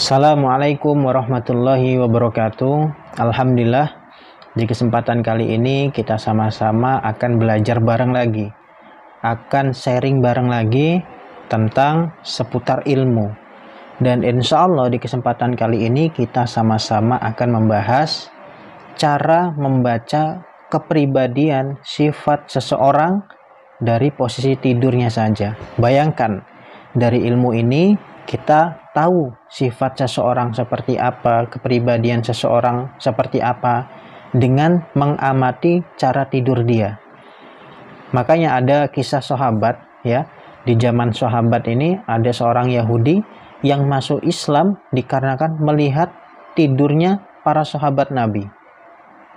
Assalamualaikum warahmatullahi wabarakatuh. Alhamdulillah, di kesempatan kali ini kita sama-sama akan belajar bareng lagi, akan sharing bareng lagi tentang seputar ilmu. Dan insya Allah di kesempatan kali ini kita sama-sama akan membahas cara membaca kepribadian sifat seseorang dari posisi tidurnya saja. Bayangkan, dari ilmu ini kita tahu sifat seseorang seperti apa, kepribadian seseorang seperti apa, dengan mengamati cara tidur dia. Makanya ada kisah sahabat, ya. Di zaman sahabat ini ada seorang Yahudi yang masuk Islam dikarenakan melihat tidurnya para sahabat Nabi.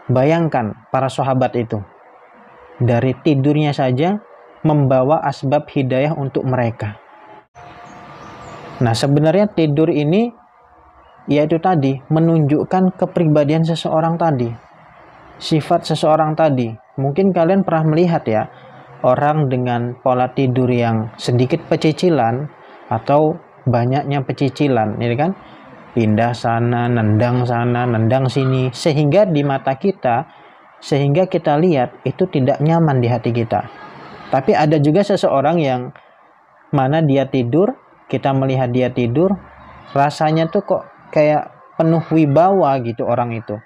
Bayangkan para sahabat itu, dari tidurnya saja membawa asbab hidayah untuk mereka. Nah, sebenarnya tidur ini yaitu tadi menunjukkan kepribadian seseorang tadi, sifat seseorang tadi. Mungkin kalian pernah melihat ya, orang dengan pola tidur yang sedikit pecicilan atau banyaknya pecicilan, ini kan pindah sana, nendang sini, sehingga di mata kita, sehingga kita lihat itu tidak nyaman di hati kita. Tapi ada juga seseorang yang mana dia tidur, kita melihat dia tidur, rasanya tuh kok kayak penuh wibawa gitu orang itu.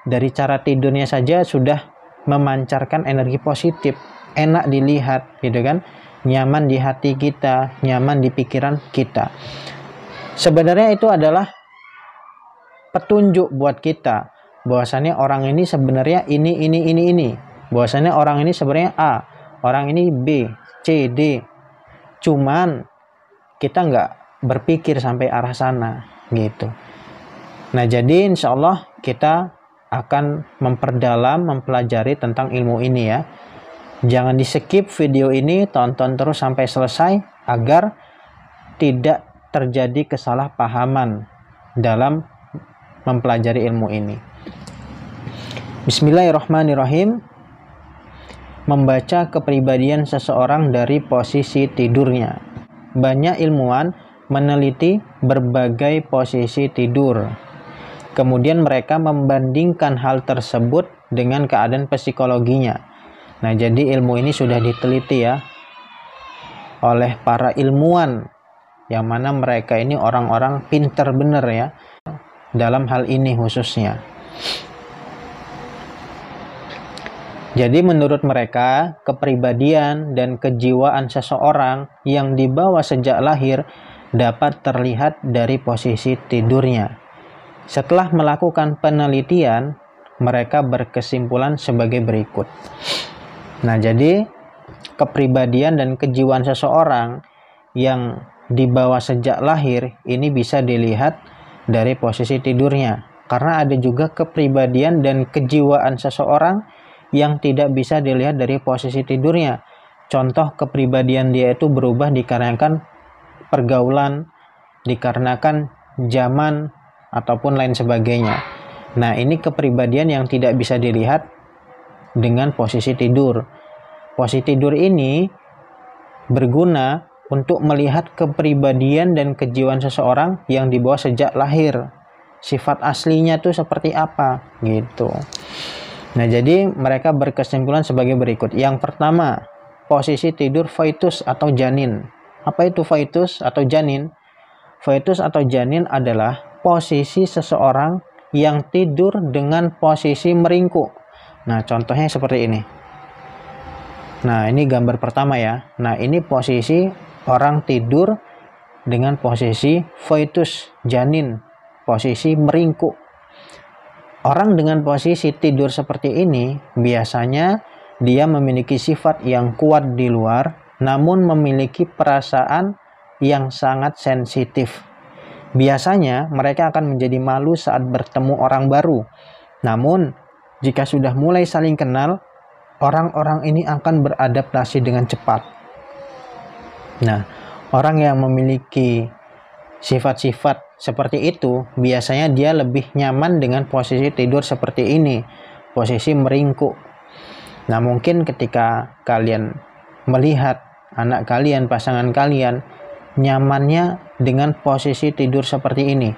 Dari cara tidurnya saja sudah memancarkan energi positif, enak dilihat gitu kan, nyaman di hati kita, nyaman di pikiran kita. Sebenarnya itu adalah petunjuk buat kita bahwasannya orang ini sebenarnya ini. Bahwasannya orang ini sebenarnya A, orang ini B, C, D. Cuman kita nggak berpikir sampai arah sana gitu. Nah, jadi insya Allah kita akan memperdalam, mempelajari tentang ilmu ini ya. Jangan di skip video ini, tonton terus sampai selesai agar tidak terjadi kesalahpahaman dalam mempelajari ilmu ini. Bismillahirrahmanirrahim. Membaca kepribadian seseorang dari posisi tidurnya. Banyak ilmuwan meneliti berbagai posisi tidur. Kemudian mereka membandingkan hal tersebut dengan keadaan psikologinya. Nah, jadi ilmu ini sudah diteliti ya oleh para ilmuwan, yang mana mereka ini orang-orang pinter bener ya dalam hal ini khususnya. Jadi menurut mereka, kepribadian dan kejiwaan seseorang yang dibawa sejak lahir dapat terlihat dari posisi tidurnya. Setelah melakukan penelitian, mereka berkesimpulan sebagai berikut. Nah, jadi kepribadian dan kejiwaan seseorang yang dibawa sejak lahir ini bisa dilihat dari posisi tidurnya. Karena ada juga kepribadian dan kejiwaan seseorang yang tidak bisa dilihat dari posisi tidurnya. Contoh kepribadian dia itu berubah dikarenakan pergaulan, dikarenakan zaman, ataupun lain sebagainya. Nah, ini kepribadian yang tidak bisa dilihat dengan posisi tidur. Posisi tidur ini berguna untuk melihat kepribadian dan kejiwaan seseorang yang dibawa sejak lahir. Sifat aslinya tuh seperti apa gitu. Nah, jadi mereka berkesimpulan sebagai berikut. Yang pertama, posisi tidur foetus atau janin. Apa itu foetus atau janin? Foetus atau janin adalah posisi seseorang yang tidur dengan posisi meringkuk. Nah, contohnya seperti ini. Nah, ini gambar pertama ya. Nah, ini posisi orang tidur dengan posisi foetus, janin, posisi meringkuk. Orang dengan posisi tidur seperti ini biasanya dia memiliki sifat yang kuat di luar, namun memiliki perasaan yang sangat sensitif. Biasanya mereka akan menjadi malu saat bertemu orang baru. Namun jika sudah mulai saling kenal, orang-orang ini akan beradaptasi dengan cepat. Nah, orang yang memiliki sifat-sifat seperti itu, biasanya dia lebih nyaman dengan posisi tidur seperti ini, posisi meringkuk. Nah, mungkin ketika kalian melihat anak kalian, pasangan kalian nyamannya dengan posisi tidur seperti ini,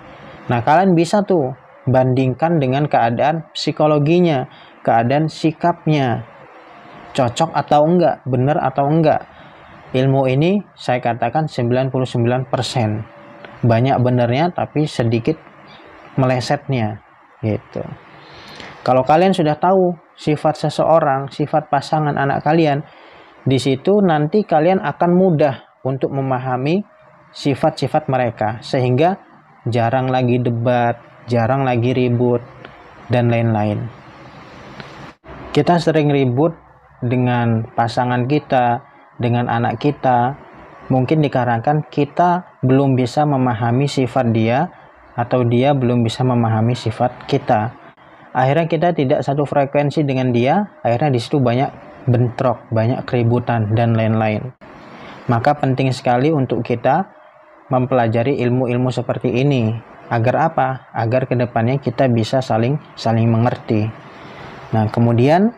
Nah, kalian bisa tuh bandingkan dengan keadaan psikologinya, keadaan sikapnya, cocok atau enggak, benar atau enggak. Ilmu ini saya katakan 99%. Banyak benernya tapi sedikit melesetnya gitu. Kalau kalian sudah tahu sifat seseorang, sifat pasangan anak kalian, di situ nanti kalian akan mudah untuk memahami sifat-sifat mereka, sehingga jarang lagi debat, jarang lagi ribut, dan lain-lain. Kita sering ribut dengan pasangan kita, dengan anak kita, mungkin dikarenakan kita belum bisa memahami sifat dia, atau dia belum bisa memahami sifat kita. Akhirnya kita tidak satu frekuensi dengan dia, akhirnya di situ banyak bentrok, banyak keributan, dan lain-lain. Maka penting sekali untuk kita mempelajari ilmu-ilmu seperti ini. Agar apa? Agar kedepannya kita bisa saling mengerti. Nah, kemudian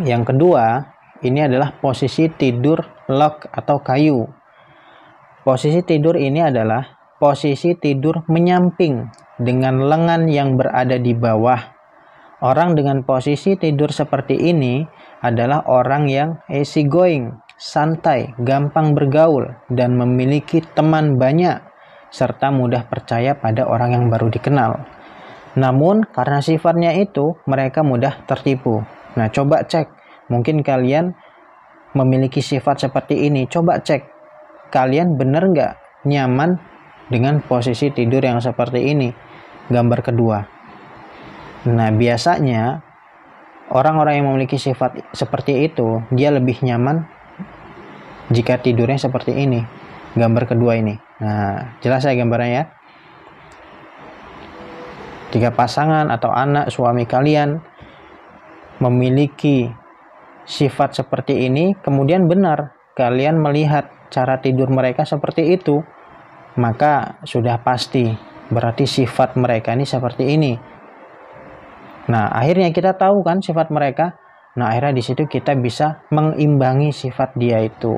yang kedua, ini adalah posisi tidur log atau kayu. Posisi tidur ini adalah posisi tidur menyamping dengan lengan yang berada di bawah. Orang dengan posisi tidur seperti ini adalah orang yang easy going, santai, gampang bergaul, dan memiliki teman banyak, serta mudah percaya pada orang yang baru dikenal. Namun, karena sifatnya itu, mereka mudah tertipu. Nah, coba cek. Mungkin kalian memiliki sifat seperti ini. Coba cek. Kalian benar nggak nyaman dengan posisi tidur yang seperti ini? Gambar kedua. Nah, biasanya orang-orang yang memiliki sifat seperti itu, dia lebih nyaman jika tidurnya seperti ini. Gambar kedua ini. Nah, jelas ya gambarnya ya. Jika pasangan atau anak suami kalian memiliki sifat seperti ini, kemudian benar kalian melihat cara tidur mereka seperti itu, maka sudah pasti berarti sifat mereka ini seperti ini. Nah, akhirnya kita tahu kan sifat mereka. Nah, akhirnya di situ kita bisa mengimbangi sifat dia itu.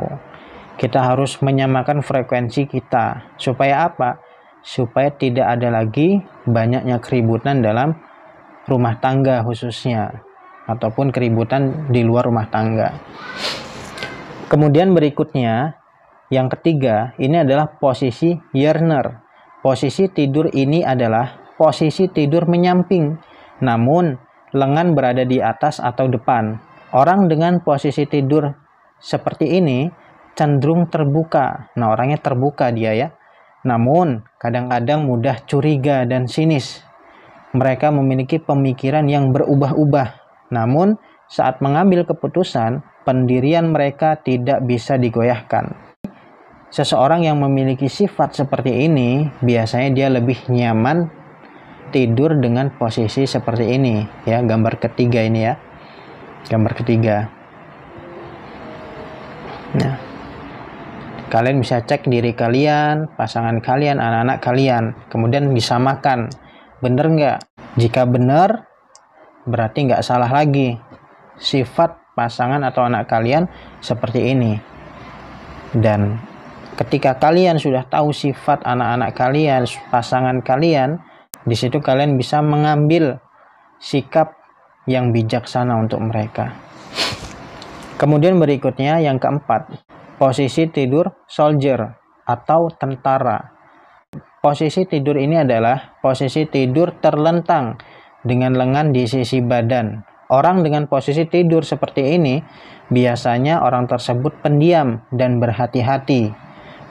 Kita harus menyamakan frekuensi kita. Supaya apa? Supaya tidak ada lagi banyaknya keributan dalam rumah tangga khususnya, ataupun keributan di luar rumah tangga. Kemudian berikutnya, yang ketiga, ini adalah posisi yearner. Posisi tidur ini adalah posisi tidur menyamping, namun lengan berada di atas atau depan. Orang dengan posisi tidur seperti ini cenderung terbuka. Nah, orangnya terbuka dia ya. Namun, kadang-kadang mudah curiga dan sinis. Mereka memiliki pemikiran yang berubah-ubah. Namun, saat mengambil keputusan, pendirian mereka tidak bisa digoyahkan. Seseorang yang memiliki sifat seperti ini, biasanya dia lebih nyaman tidur dengan posisi seperti ini. Ya, gambar ketiga ini ya. Gambar ketiga. Nah, kalian bisa cek diri kalian, pasangan kalian, anak-anak kalian. Kemudian disamakan. Bener nggak? Jika benar, berarti nggak salah lagi. Sifat pasangan atau anak kalian seperti ini. Dan ketika kalian sudah tahu sifat anak-anak kalian, pasangan kalian, di situ kalian bisa mengambil sikap yang bijaksana untuk mereka. Kemudian berikutnya yang keempat, posisi tidur soldier atau tentara. Posisi tidur ini adalah posisi tidur terlentang dengan lengan di sisi badan. Orang dengan posisi tidur seperti ini biasanya orang tersebut pendiam dan berhati-hati.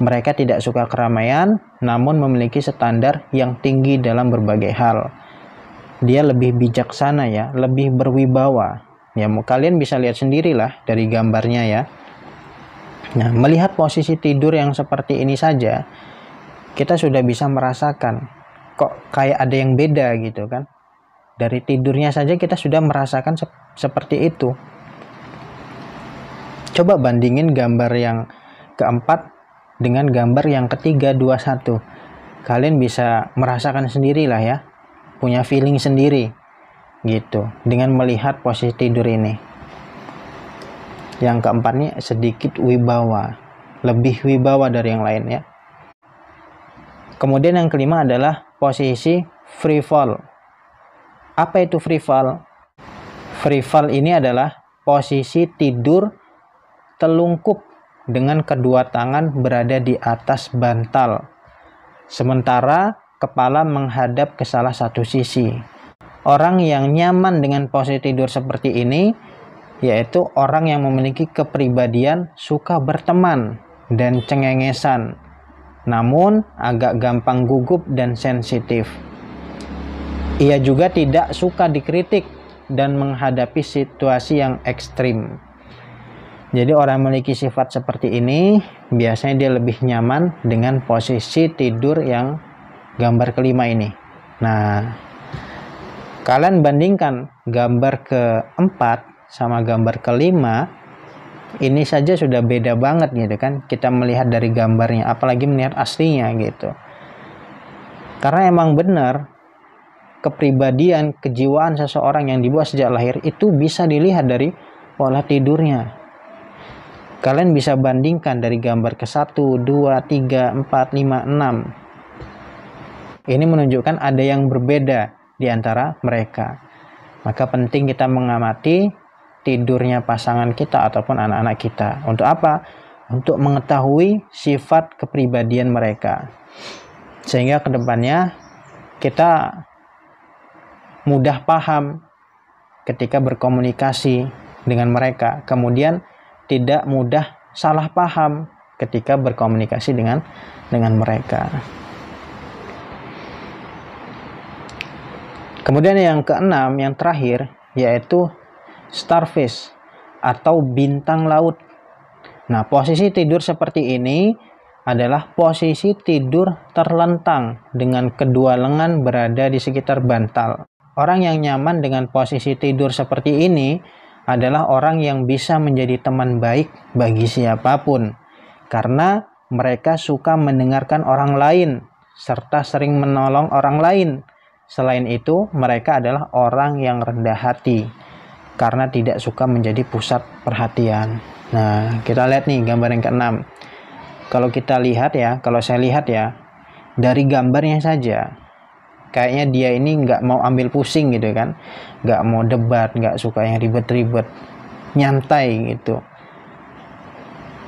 Mereka tidak suka keramaian, namun memiliki standar yang tinggi dalam berbagai hal. Dia lebih bijaksana ya, lebih berwibawa. Ya, kalian bisa lihat sendirilah dari gambarnya ya. Nah, melihat posisi tidur yang seperti ini saja, kita sudah bisa merasakan kok kayak ada yang beda gitu kan. Dari tidurnya saja kita sudah merasakan seperti itu. Coba bandingin gambar yang keempat dengan gambar yang ketiga 21. Kalian bisa merasakan sendirilah ya. Punya feeling sendiri gitu dengan melihat posisi tidur ini. Yang keempat ini sedikit wibawa, lebih wibawa dari yang lain ya. Kemudian yang kelima adalah posisi free fall. Apa itu free fall? Free fall ini adalah posisi tidur telungkup dengan kedua tangan berada di atas bantal, sementara kepala menghadap ke salah satu sisi. Orang yang nyaman dengan posisi tidur seperti ini yaitu orang yang memiliki kepribadian suka berteman dan cengengesan, namun agak gampang gugup dan sensitif. Ia juga tidak suka dikritik dan menghadapi situasi yang ekstrim. Jadi orang yang memiliki sifat seperti ini biasanya dia lebih nyaman dengan posisi tidur yang gambar kelima ini. Nah, kalian bandingkan gambar keempat sama gambar kelima, ini saja sudah beda banget gitu kan. Kita melihat dari gambarnya, apalagi melihat aslinya gitu. Karena emang benar, kepribadian, kejiwaan seseorang yang dibuat sejak lahir itu bisa dilihat dari pola tidurnya. Kalian bisa bandingkan dari gambar ke 1, 2, 3, 4, 5, 6. Ini menunjukkan ada yang berbeda di antara mereka. Maka penting kita mengamati tidurnya pasangan kita ataupun anak-anak kita. Untuk apa? Untuk mengetahui sifat kepribadian mereka. Sehingga kedepannya kita mudah paham ketika berkomunikasi dengan mereka. Kemudian tidak mudah salah paham ketika berkomunikasi dengan mereka. Kemudian yang keenam, yang terakhir, yaitu starfish atau bintang laut. Nah, posisi tidur seperti ini adalah posisi tidur terlentang dengan kedua lengan berada di sekitar bantal. Orang yang nyaman dengan posisi tidur seperti ini adalah orang yang bisa menjadi teman baik bagi siapapun, karena mereka suka mendengarkan orang lain serta sering menolong orang lain. Selain itu, mereka adalah orang yang rendah hati karena tidak suka menjadi pusat perhatian. Nah, kita lihat nih gambar yang keenam. Kalau kita lihat ya, kalau saya lihat ya, dari gambarnya saja, kayaknya dia ini nggak mau ambil pusing gitu kan, nggak mau debat, nggak suka yang ribet-ribet, nyantai gitu.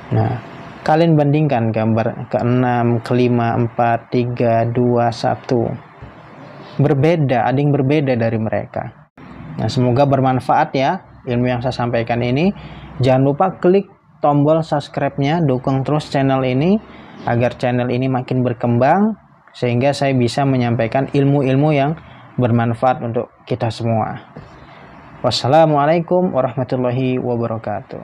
Nah, kalian bandingkan gambar ke-6, ke-5, 4, 3, 2, 1. Berbeda, ada yang berbeda dari mereka. Nah, semoga bermanfaat ya ilmu yang saya sampaikan ini. Jangan lupa klik tombol subscribe-nya, dukung terus channel ini agar channel ini makin berkembang sehingga saya bisa menyampaikan ilmu-ilmu yang bermanfaat untuk kita semua. Wassalamualaikum warahmatullahi wabarakatuh.